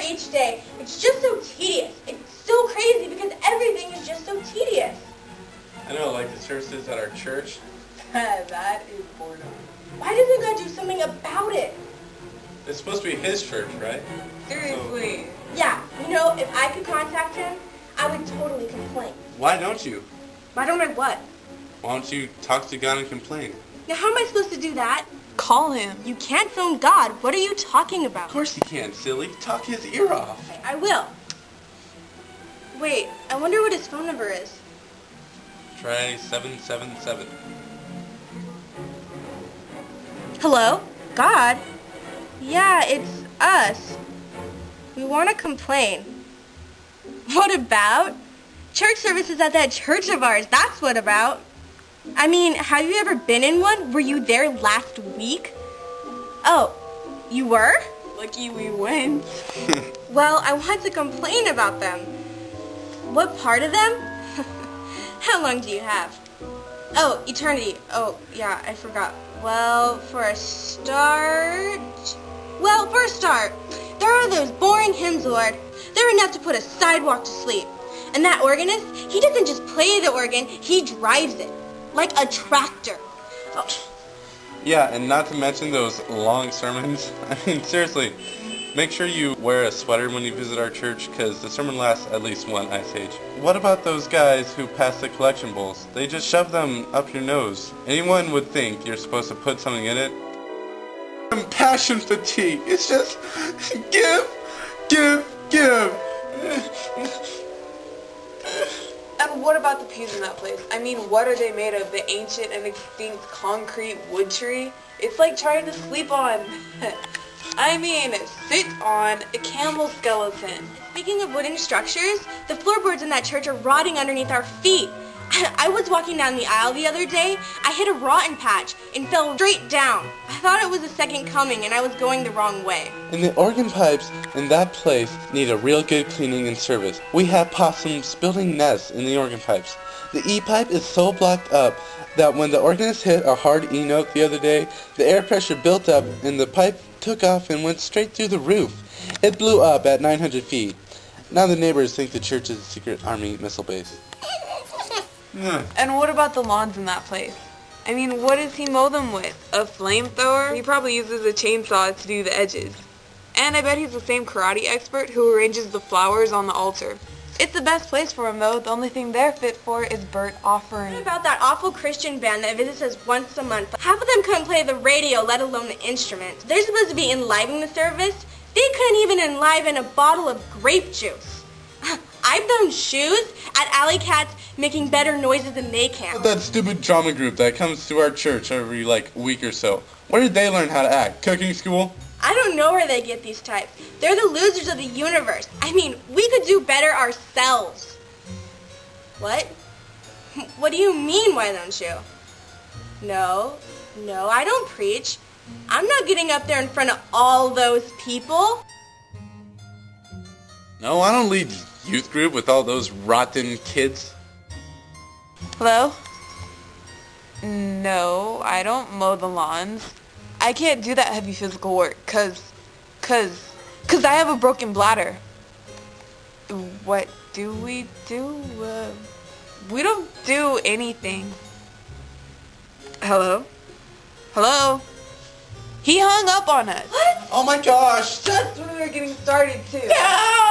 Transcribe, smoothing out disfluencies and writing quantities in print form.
each day. It's just so tedious. It's so crazy because everything is just so tedious. I know, like the services at our church. That is boredom. Why doesn't God do something about it? It's supposed to be his church, right? Seriously. Yeah, you know, if I could contact him, I would totally complain. Why don't you? Why don't I what? Why don't you talk to God and complain? Now how am I supposed to do that? Call him. You can't phone God. What are you talking about? Of course you can, silly. Talk his ear off. I will. Wait, I wonder what his phone number is. Try 777. Hello? God? Yeah, it's us. We want to complain. What about? Church services at that church of ours, that's what about. I mean, have you ever been in one? Were you there last week? Oh, you were? Lucky we went. Well, I want to complain about them. What part of them? How long do you have? Oh, eternity. Oh, yeah, I forgot. Well, for a start, there are those boring hymns, Lord. They're enough to put a sidewalk to sleep. And that organist, he doesn't just play the organ, he drives it. Like a tractor. Oh. Yeah, and not to mention those long sermons. I mean, seriously, make sure you wear a sweater when you visit our church, because the sermon lasts at least one ice age. What about those guys who pass the collection bowls? They just shove them up your nose. Anyone would think you're supposed to put something in it. Compassion fatigue. It's just give. And what about the pews in that place? I mean, what are they made of? The ancient and extinct concrete wood tree? It's like trying to sleep on, sit on a camel skeleton. Speaking of wooden structures, the floorboards in that church are rotting underneath our feet. I was walking down the aisle the other day. I hit a rotten patch and fell straight down. I thought it was the second coming and I was going the wrong way. And the organ pipes in that place need a real good cleaning and service. We have possums building nests in the organ pipes. The E-pipe is so blocked up that when the organist hit a hard E note the other day, the air pressure built up and the pipe took off and went straight through the roof. It blew up at 900 feet. Now the neighbors think the church is a secret army missile base. And what about the lawns in that place? I mean, what does he mow them with? A flamethrower? He probably uses a chainsaw to do the edges. And I bet he's the same karate expert who arranges the flowers on the altar. It's the best place for him, though. The only thing they're fit for is burnt offering. What about that awful Christian band that visits us once a month? Half of them couldn't play the radio, let alone the instruments. They're supposed to be enlivening the service. They couldn't even enliven a bottle of grape juice. I've done shoes at Alley Cats making better noises than they can. That stupid drama group that comes to our church every week or so. Where did they learn how to act? Cooking school? I don't know where they get these types. They're the losers of the universe. I mean, we could do better ourselves. What? What do you mean, why don't you? No, I don't preach. I'm not getting up there in front of all those people. No, I don't lead youth group with all those rotten kids. Hello? No, I don't mow the lawns. I can't do that heavy physical work, cause I have a broken bladder. What do? We don't do anything. Hello? He hung up on us. What? Oh my gosh! That's when we were getting started, too. No!